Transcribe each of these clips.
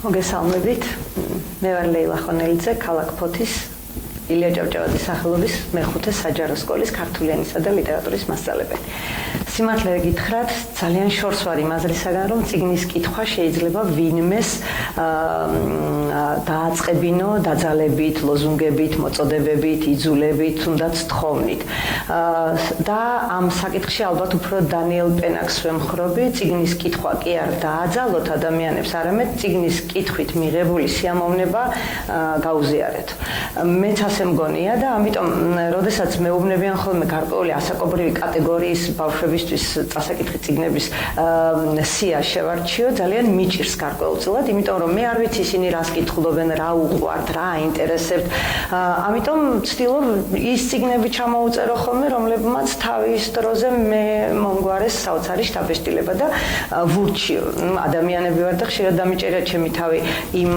მოგესალმებით. მე ვარ ლეილა ხონელიძე, ქალაქ ფოთის ილია ჭავჭავაძის სახელობის მეხუთე საჯარო სკოლის ქართული ენისა და ლიტერატურის მასწავლებელი. სიმართლე გითხრათ, ძალიან შორს ვარ იმ აზრისაგან, რომ წიგნის კითხვა შეიძლება ვინმეს დააწყებინო დაძალებით, ლოზუნგებით, მოწოდებებით, იძულებით, თუნდაც თხოვნით. და ამ საკითხში ალბათ უფრო დანიელ პენაკს ვემხრობი, წიგნის კითხვა კი არ დააძალოთ ადამიანებს, არამედ წიგნის კითხვით მიღებული სიამოვნება გაუზიარეთ. მეც ასე მგონია და ამიტომ, როდესაც მეუბნებიან ხოლმე გარკვეული ასაკობრივი კატეგორიის ბავშვებისთვის წასაკითხი წიგნების სია შევარჩიო, ძალიან მიჭირს გარკვეულწილად, იმიტომ რომ მე არ ვიცი ისინი რას კითხულობენ, რა უყვართ, რა აინტერესებთ. ამიტომ ვცდილობ ის წიგნები ჩამოუწერო ხოლმე, რომლებმაც თავის დროზე მე მომგვარეს საოცარი შთაბეჭდილება და ვურჩი ადამიანები ვარ და ხშირად დამიჭერია ჩემი თავი იმ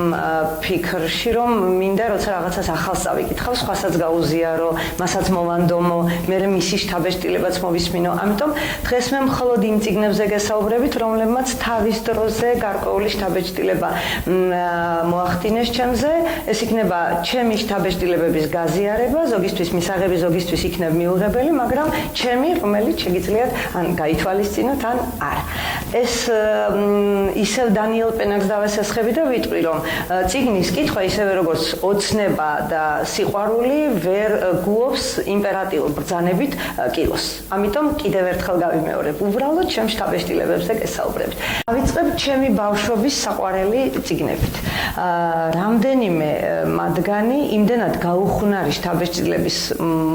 ფიქრში, რომ მინდა როცა რაღაცას ახალს წავიკითხავ, სხვასაც გაუზიარო, მასაც მოვანდომო, მე მისი შთაბეჭდილებაც მოვისმინო. ამიტომ დღეს მე მხოლოდ იმ წიგნებზე გესაუბრებით, რომლებმაც თავის დროზე გარკვეული შთაბეჭდილება მოახდინეს ჩემზე. ეს იქნება ჩემი შთაბეჭდილებების გაზიარება, ზოგისთვის მისაღები, ზოგისთვის იქნება მიუღებელი, მაგრამ ჩემი, რომელიც შეგიძლიათ ან გაითვალისწინოთ, ან არა. ეს ისევ დანიელ პენაკს დავესესხები და ვიტყვი, რომ წიგნის კითხვა ისევე როგორც ოცნება და სიყვარული ვერ გუობს იმპერატიულ ბრძანებით კილოს. ამიტომ კიდევ ერთხელ გავიმეორებ, უბრალოდ ჩემ შთაბეჭდილებებზე გესაუბრებით. დავიწყებ ჩემი ბავშვობის საყვარელი წიგნებით. რამდენიმე მათგანი იმდენად გაუხუნარი შთაბეჭდილების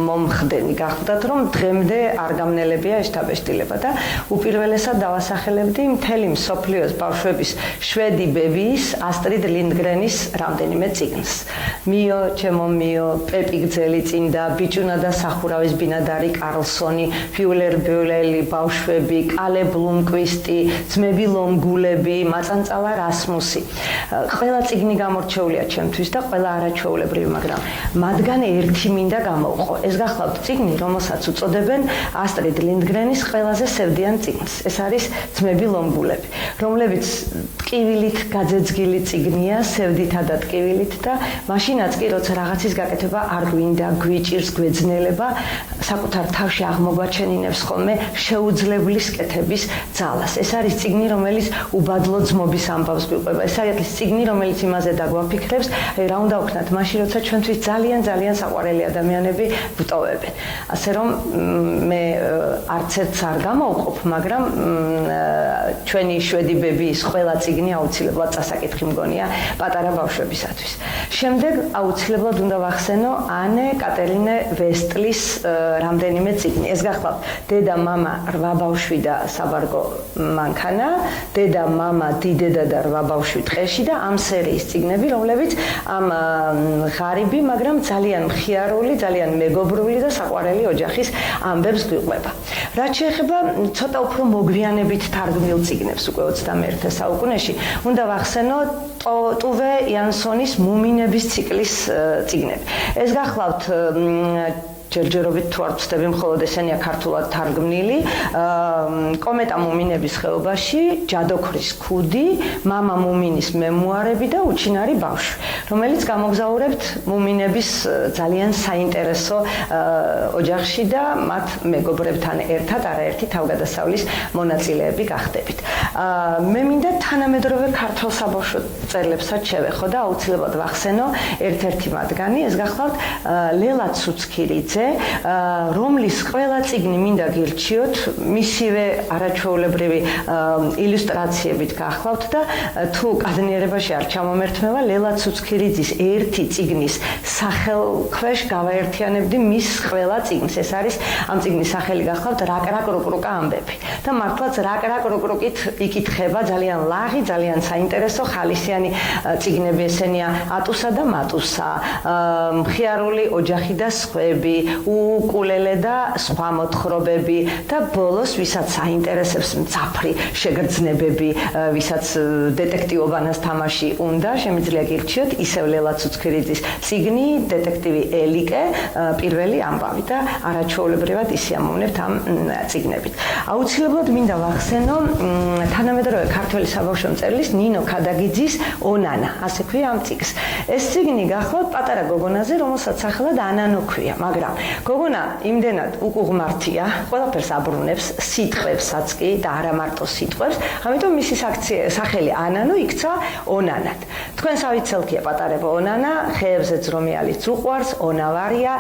მომხდენი გახდათ, რომ დღემდე არ გამნელებია ეს შთაბეჭდილება და უპირველესად დავასახელებდი მთელი მსოფლიოს ბავშვების შვედი ბებიის ასტრიდ ლინდგრენის რამდენიმე წიგნს. მიო, ჩემო მიო, პეპი გძელი წინდა, ბიჭუნა და სახურავის ბინადარი კარლსონი, ფიულერ ბიულელი ბავშვები, კალე ბლუმკვისტი, ძმები ლომგულები, მაწანწალა რასმუსი. ყველა წიგნი გამორჩეულია ჩემთვის და ყველა არაჩვეულებრივი, მაგრამ მათგან ერთი მინდა გამოვყო. ეს გახლავთ წიგნი, რომელსაც უწოდებენ ასტრიდ ლინდგრენის ყველაზე სევდიან წიგნს. ეს არის ძმები ლომგულები, რომლებიც ტკივილით გაძეძგილი წიგნია, სევდითა და ტკივილით და მაშინაც კი როცა რაღაცის გაკეთება არ გვინდა, გვიჭირს, გვეძნელება, საკუთარ თავში აღმოგვაჩენინებს ხოლმე შეუძლებლის კეთების ძალას. ეს არის წიგნი, რომელიც უბადლო ძმობის ამბავს გვიყვება. ეს არის წიგნი, რომელიც იმაზე დაგვაფიქრებს, რა უნდა ვქნათ მაშინ, როცა ჩვენთვის ძალიან საყვარელი ადამიანები ვტოვებენ. ასე რომ მე არც ერთს არ გამოვყოფ, მაგრამ ჩვენი შვედი ბებიის ყველა წიგნი აუცილებლად წასაკითხი მგონია პატარა ბავშვებისათვის. შემდეგ აუცილებლად უნდა ვახსენო ანე კატერინე ვესტლის რამდენიმე წიგნი. ეს გახლავთ დედა, მამა, 8 ბავშვი და საბარგო მანქანა, დედა, მამა, დიდედა და 8 ბავშვი ტყეში და ამ სერიის წიგნები, რომლებიც ამ ღარიბი, მაგრამ ძალიან მხიარული, ძალიან მეგობრული და საყვარელი ოჯახის ამბებს გვიყვება. რაც შეეხება ცოტა უფრო მოგვიანებით თარგმნილ წიგნებს უკვე 21 საუკუნეში, უნდა ვახსენო ტუვე იანსონის მუმინების ციკლის წიგნები. ეს გახლავთ ჯერჯერობით თუ არ ვწდები, მხოლოდ ესენია ქართულად თარგმნილი. კომეტა მუმინების ხეობაში, ჯადოქრის ქუდი, მამა მუმინის მემუარები და უჩინარი ბავშვი, რომელიც გამოგზაურებთ მუმინების ძალიან საინტერესო ოჯახში და მათ მეგობრებთან ერთად არაერთი თავგადასავლის მონაწილეები გახდებით. მე მინდა თანამედროვე ქართულ საბავშვო წერილებსაც შევეხო და აუცილებლად ვახსენო ერთ-ერთი მათგანი, ეს გახლავთ ლელა ცუცქირიძე, რომლის ყველა წიგნი მინდა გირჩიოთ, მისივე არაჩვეულებრივი ილუსტრაციებით გახლავთ და თუ კადნიერებაში არ ჩამომერთმევა, ლელა ცუცქირიძის ერთი წიგნის სახელქვეშ გავაერთიანებდი მის ყველა წიგნს. ეს არის ამ წიგნის სახელი გახლავთ რაკ-რაკ-რუკ-რუკა ამბები. და მართლაც რაკ-რაკ-რუკ-რუკით იკითხება ძალიან ლაღი, ძალიან საინტერესო ხალისიანი წიგნები ესენია ატუსა და მატუსა, მხიარული ოჯახი და სხვები, უკულელე და სხვა მოთხრობები და ბოლოს ვისაც აინტერესებს მძაფრი შეგრძნებები, ვისაც დეტექტივობანას თამაში უნდა, შემიძლია გირჩიოთ ისევ ლელა ცუცქირიძის წიგნი დეტექტივი ელიკე პირველი ამბავი და არაჩვეულებრივად ისიამოვნებთ ამ წიგნებით. აუცილებლად მინდა ვახსენო თანამედროვე ქართველი საბავშვო მწერლის ნინო ქადაგიძის ონანა, ასე ქვია ამ წიგნს. ეს წიგნი გახლავთ პატარა გოგონაზე, რომელსაც სახელად ანანო ქვია, მაგრამ გოგონა იმდენად უკუღმართია, ყველაფერს აბრუნებს, სიტყვებსაც კი და არა მარტო სიტყვებს, ამიტომ მისი სახელი ანანო იქცა ონანად. თქვენს ავიცელქია პატარებო ონანა, ხეებზე ძრომიალიც უყვარს, ონავარია,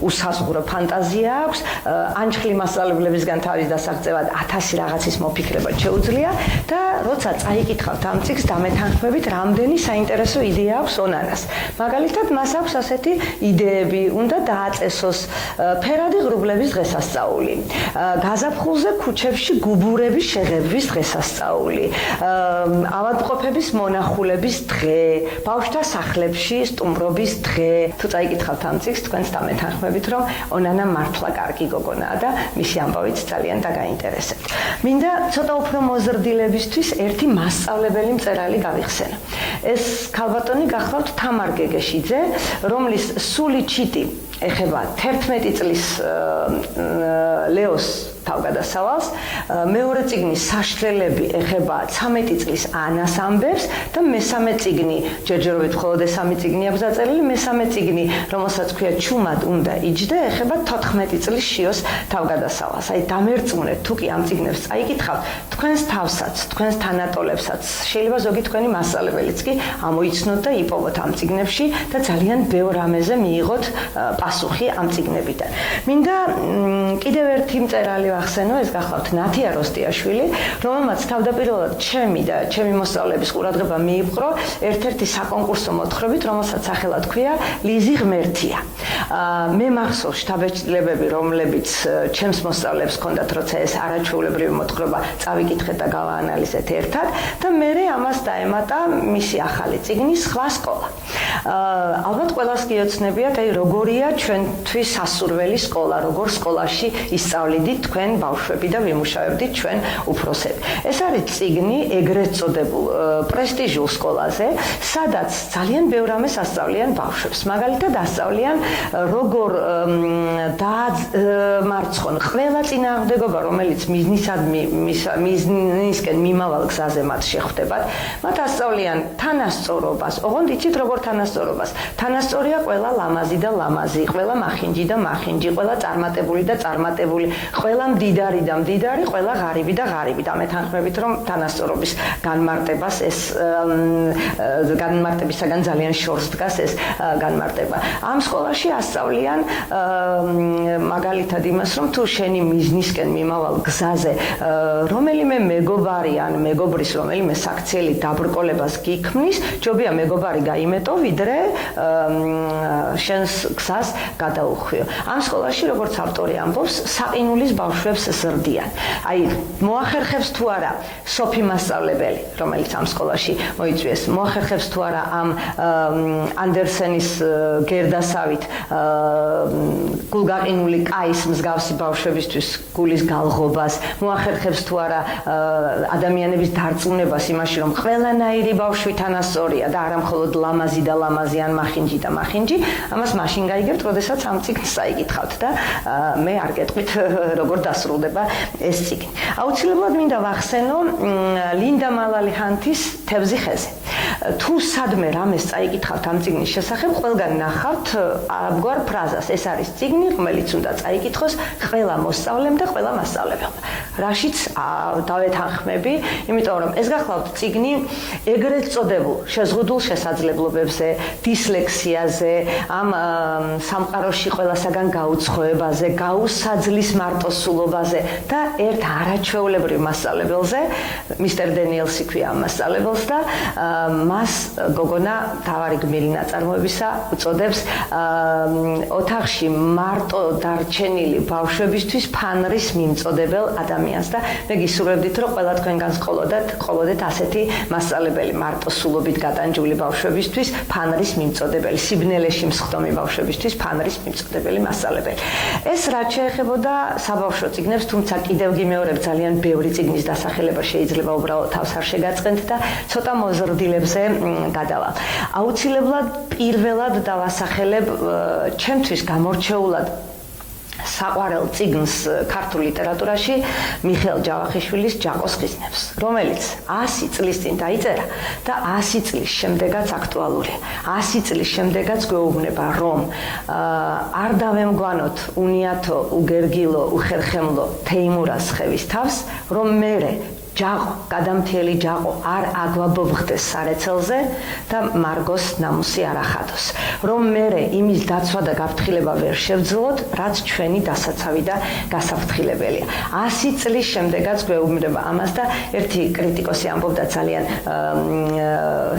უსაზღვრო ფანტაზია აქვს, ანჩხლი მასწავლებლებისგან თავის დასაღწევად 1000 რაღაცის მოფიქრება შეუძლია და როცა წაიკითხავთ ამ წიგნს დამეთანხმებით, რამდენი საინტერესო იდეა აქვს ონანას. მაგალითად, მას აქვს ასეთი იდეები, უნდა დააწესოს ფერადი ღრუბლების დღესასწაული, გაზაფხულზე ქუჩებში გუბურების შეღებვის დღესასწაული, ავადმყოფების მონახულების დღე, ბავშვთა სახლებში სტუმრობის დღე. თუ წაიკითხავთ ამ წიგნს, თქვენს დამეთანხმებით, რომ ონანა მართლა კარგი გოგონაა და მისი ამბავიც ძალიან დაგაინტერესებთ. მინდა ცოტა უფრო მოზრდილებისთვის ერთი მასწავლებელი მწერალი გავიხსენო. ეს ქალბატონი გახლავთ თამარ გეგეშიძე, რომლის სული ჩიტი ეხება 11 წლის ლეოს თავგადასავალს, მეორე წიგნი საშლელები ეხება 13 წლის ანას ამბებს და მესამე წიგნი, ჯერჯერობით მხოლოდ ეს სამი წიგნი აქვს დაწერილი, მესამე წიგნი, რომელსაც ქვია ჩუმად უნდა იჯდე, ეხება 14 წლის შიოს თავგადასავალს. აი დამერწმუნეთ, თუ კი ამ წიგნებს წაიკითხავთ, თქვენს თავსაც, თქვენს თანატოლებსაც, შეიძლება ზოგი თქვენი მასწავლებელიც კი ამოიცნოთ და იპოვოთ ამ წიგნებში და ძალიან ბევრ რამეზე მიიღოთ პასუხი ამ წიგნებიდან. მინდა კიდევ ერთი მწერალი ვახსენო, ეს გახლავთ ნათია როსტიაშვილი, რომელმაც თავდაპირველად ჩემი და ჩემი მოსწავლეების ყურადღება მიიპყრო ერთ-ერთი საკონკურსო მოთხრობით, რომელსაც სახელად ქვია ლიზი ღმერთია. მე მახსოვს შთაბეჭდილებები, რომლებიც ჩემს მოსწავლეებს ჰქონდათ, როცა ეს არაჩვეულებრივი მოთხრობა წავიკითხეთ და გავაანალიზეთ ერთად და მერე ამას დაემატა მისი ახალი წიგნი სხვა სკოლა. ალბათ ყველას გიოცნებიათ, აი როგორია ჩვენთვის სასურველი სკოლა, როგორ სკოლაში ისწავლიდით თქვენ ბავშვები და ვიმუშავებდით ჩვენ უფროსები. ეს არის წიგნი ეგრეთ წოდებულ პრესტიჟულ სკოლაზე, სადაც ძალიან ბევრ რამეს ასწავლიან ბავშვებს. მაგალითად, ასწავლიან როგორ დაამარცხონ ყველა წინააღმდეგობა, რომელიც მიზნისკენ მიმავალ გზაზე მათ შეხვდებათ. მათ ასწავლიან თანასწორობას. ოღონდ იცით როგორ თანასწორობას? თანასწორია ყველა ლამაზი და ლამაზი, ყველა მახინჯი და მახინჯი, ყველა წარმატებული და წარმატებული, ყველა მდიდარი და მდიდარი, ყველა ღარიბი და ღარიბი. დამეთანხმებით, რომ თანასწორობის განმარტებას ეს განმარტებისაგან ძალიან შორს დგას ეს განმარტება. ამ სკოლაში ასწავლიან მაგალითად იმას, რომ თუ შენი მიზნისკენ მიმავალ გზაზე რომელიმე მეგობარი ან მეგობრის რომელიმე საქციელი დაბრკოლებას გიქმნის, ჯობია მეგობარი გაიმეტო, ვიდრე შენს გზას გადაუხვიო. ამ სკოლაში, როგორც ავტორი ამბობს, საყინულის ბავშვებს ზრდიან. აი, მოახერხებს თუ არა სოფი მასწავლებელი, რომელიც ამ სკოლაში მოიწვიეს, მოახერხებს თუ არა ამ ანდერსენის გერდასავით გულგაყინული კაის მსგავსი ბავშვებისთვის გულის გალღობას, მოახერხებს თუ არა ადამიანების დარწმუნებას იმაში, რომ ყველანაირი ბავშვი თანასწორია და არა მხოლოდ ლამაზი და ლამაზი ან მახინჯი და მახინჯი, ამას მაშინ გაიგებთ, როდესაც ამ წიგნს წაიკითხავთ და მე არ გეტყვით როგორ დასრულდება ეს წიგნი. აუცილებლად მინდა ვახსენო ლინდა მალალიხანთის თევზი ხეზე. თუ სადმე რამეს წაიკითხავთ ამ წიგნის შესახებ, ყველგან ნახავთ ამგვარ ფრაზას. ეს არის წიგნი, რომელიც უნდა წაიკითხოს ყველა მოსწავლემ და ყველა მასწავლებელმა. რაშიც დავეთანხმები, იმიტომ რომ ეს გახლავთ წიგნი ეგრეთ წოდებულ შეზღუდულ შესაძლებლობებზე, დისლექსიაზე, ამ სამყაროში ყველასაგან გაუცხოებაზე, გაუსაძლის მარტოსულობაზე და ერთ არაჩვეულებრივ მასწავლებელზე, მისტერ დენიელსი ქვია ამ მასწავლებელს და მას გოგონა თავარი გმირი ნაწარმოებისა უწოდებს ოთახში მარტო დარჩენილი ბავშვებისთვის ფანრის მიმწოდებელ ადამიანს და მე გისურვებდით რომ ყველა თქვენგანს ყოლოდეთ ასეთი მასწავლებელი მარტო სულობით გატანჯული ბავშვებისთვის ფანრის მიმწოდებელი სიბნელეში მსხდომი ბავშვებისთვის ფანრის მიმწოდებელი მასწავლებელი ეს რაც შეეხებოდა საბავშვო წიგნებს თუმცა კიდევ გიმეორებ ძალიან ბევრი წიგნის დასახელება შეიძლება უბრალოდ თავს არ შეგაწყენთ და ცოტა მოზრდილებზე გადავალ აუცილებლად პირველად დავასახელებ ჩემთვის გამორჩეულად საყვარელ წიგნს ქართულ ლიტერატურაში მიხეილ ჯავახიშვილის ჯაყოს ხიზნებს, რომელიც 100 წლის წინ დაიწერა და 100 წლის შემდეგაც აქტუალურია. 100 წლის შემდეგაც გვეუბნება, რომ არ დავემგვანოთ უნიათო, უგერგილო, უხერხემლო თეიმურას ხევის თავს, რომ მერე ჯაყო, გადამთელი ჯაყო არ აგვაბობხდეს სარეცელზე და მარგოს ნამუსი არ ახადოს. რომ მერე იმის დაცვა და გაფრთხილება ვერ შევძლოთ, რაც ჩვენი დასაცავი და გასაფრთხილებელია. 100 წლის შემდეგაც გვეუბნება ამას და ერთი კრიტიკოსი ამბობდა ძალიან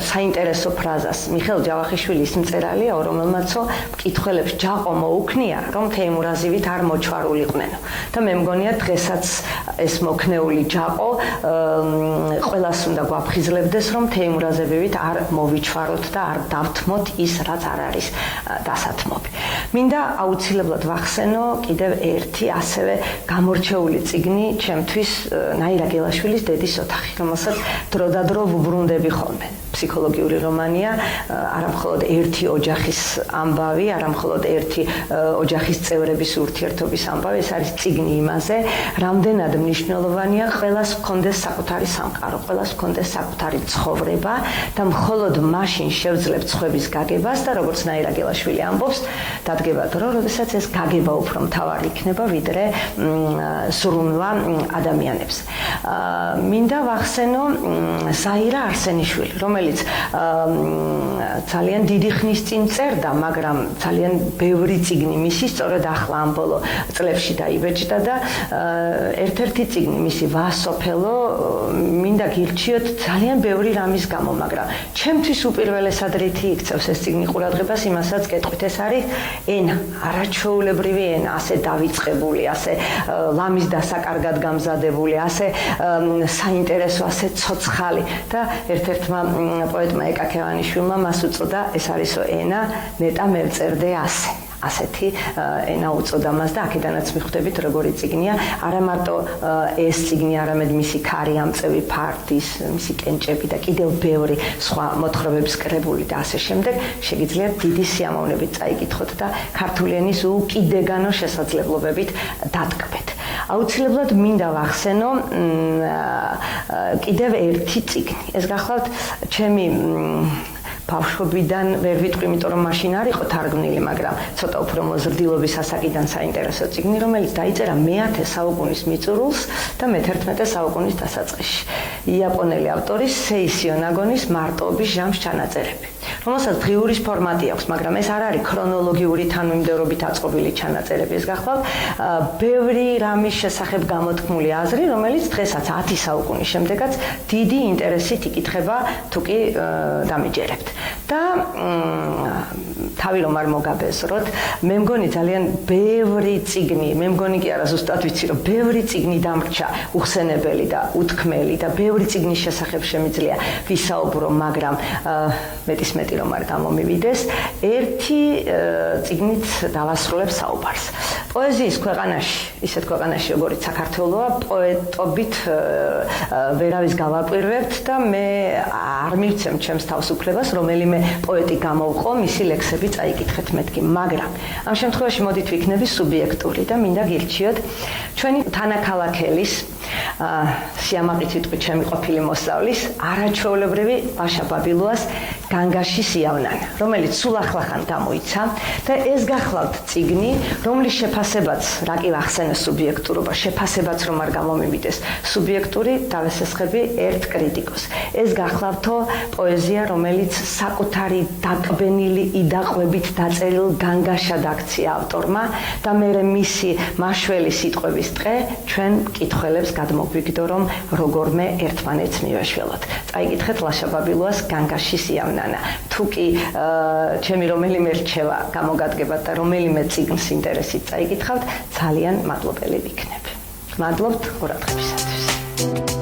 საინტერესო ფრაზას. მიხეილ ჯავახიშვილის მწერალია, რომელმაცო მკითხველებს ჯაყო მოუქნია, რომ თეიმურაზივით არ მოჩვარულიყვნენ. და მე მგონია დღესაც ეს მოქნეული ჯაყო ყველას უნდა გვაფხიზლებდეს რომ თეიმურაზებივით არ მოვიჩვაროთ და არ დავთმოთ ის რაც არ არის დასათმობი. მინდა აუცილებლად ვახსენო კიდევ ერთი ასევე გამორჩეული წიგნი ჩემთვის ნაირა გელაშვილის დედის ოთახი, რომელსაც დროდადრო ვუბრუნდები ხოლმე. ფსიქოლოგიური რომანია, არამხოლოდ ერთი ოჯახის ამბავი, არამხოლოდ ერთი ოჯახის წევრების ურთიერთობის ამბავი, ეს არის წიგნი იმაზე, რამდენად მნიშვნელოვანია ყველას ჰქონდეს საკუთარი სამყარო, ყველას ჰქონდეს საკუთარი ცხოვრება და მხოლოდ მაშინ შევძლებთ სხვების გაგებას და როგორც ნაირა გელაშვილი ამბობს, დადგება დრო, როდესაც ეს გაგება უფრო მთავარი იქნება, ვიდრე სურვილა ადამიანებს. მინდა ვახსენო ზაირა არსენიშვილი, რომელიც ძალიან დიდი ხნის წინ წერდა, მაგრამ ძალიან ბევრი წიგნი მისი სწორედ ახლა ამ ბოლო წლებში დაიბეჭდა და ერთ-ერთი წიგნი მისი ვასოფელო მინდა გირჩიოთ ძალიან ბევრი რამის გამო, მაგრამ ჩემთვის უპირველესად რითი იქცევს ეს წიგნი ყურადღებას, იმასაც გეტყვით, ეს არის ენა, არაჩვეულებრივი ენა, ასე დავიწყებული, ასე ლამის დასაკარგად გამზადებული, ასე საინტერესო, ასე ცოცხალი და ერთ-ერთმა პოეტმა ეკაკევანიშვილმა მას უწოდა, ეს არისო ენა, ნეტა მე ვწერდე ასე. ასეთი ენა უწოდა მას და აქედანაც მიხვდებით როგორი წიგნია, არა მარტო ეს წიგნი, არამედ მისი ქარი ამწევი ფარდის, მისი კენჭები და კიდევ ბევრი სხვა მოთხრობების კრებული და ასე შემდეგ, შეგიძლიათ დიდი სიამოვნებით წაიკითხოთ და ქართული ენის უკიდეგანო შესაძლებლობებით დატკბეთ. აუცილებლად მინდა ვახსენო კიდევ ერთი წიგნი. ეს გახლავთ ჩემი ბავშვობიდან ვერ ვიტყვი, იმიტომ რომ მაშინ არ იყო თარგმნილი, მაგრამ ცოტა უფრო მოზრდილობის ასაკიდან საინტერესო წიგნი, რომელიც დაიწერა მე-10 საუკუნის მიწურულს და მე-11 საუკუნის დასაწყისში. იაპონელი ავტორის სეისიო ნაგონის მარტოობის ჟამს ჩანაწერები, რომელსაც ღიურის ფორმატი აქვს, მაგრამ ეს არ არის ქრონოლოგიური თანმიმდევრობით აწყობილი ჩანაწერები. ეს გახლავთ ბევრი რამის შესახებ გამოთქმული აზრი, რომელიც დღესაც 10 საუკუნის შემდეგაც დიდი ინტერესით იკითხება, თუ კი დამიჯერებთ. და თავი რომ არ მოგაბეზროთ, მე მგონი ძალიან ბევრი წიგნი, მე მგონი კი არა ზუსტად ვიცი რომ ბევრი წიგნი დამრჩა უხსენებელი და უთქმელი და ბევრი წიგნის შესახებ შემიძლია ვისაუბრო, მაგრამ მეტისმეტი რომ არ გამომივიდეს, ერთი წიგნით დავასრულებ საუბარს. პოეზიის ქვეყანაში, ისეთ ქვეყანაში როგორც საქართველოა, პოეტობით ვერავის გავაკვირვებთ და მე არ მივცემ ჩემს თავისუფლებას, რომელიმე პოეტი გამოვყო, მისი ლექსები წაიკითხეთ მეთქი, მაგრამ ამ შემთხვევაში მოდით ვიქნები სუბიექტური და მინდა გირჩიოთ ჩვენი თანაქალაქელის სიამაყით ვიტყვი ჩემი ყოფილი მოსწავლის არაჩვეულებრივი ბაშა ბაბილუას განგაში სიავნანა, რომელიც სულ ახლახან გამოიცა და ეს გახლავთ წიგნი, რომლის შეფასებაც რა კი ვახსენე სუბიექტურობა, შეფასებაც რომ არ გამომივიდეს სუბიექტური, დავესესხები ერთ კრიტიკოს. ეს გახლავთო პოეზია, რომელიც საკუთარი დაკბენილი იდაყვებით დაწერილ განგაშად აქცია ავტორმა და მერე მისი მაშველი სიტყვების ტყე ჩვენ მკითხველებს გადმოგვიგდო, რომ როგორმე ერთმანეთს მივეშველოთ. წაიკითხეთ ლაშა ბაბილოას განგაში სიავნანა. თუ კი ჩემი რომელიმე რჩევა გამოგადგებათ და რომელიმე წიგნს ინტერესით წაიკითხავთ, ძალიან მადლობელი ვიქნები. მადლობთ ყურადღებისათვის.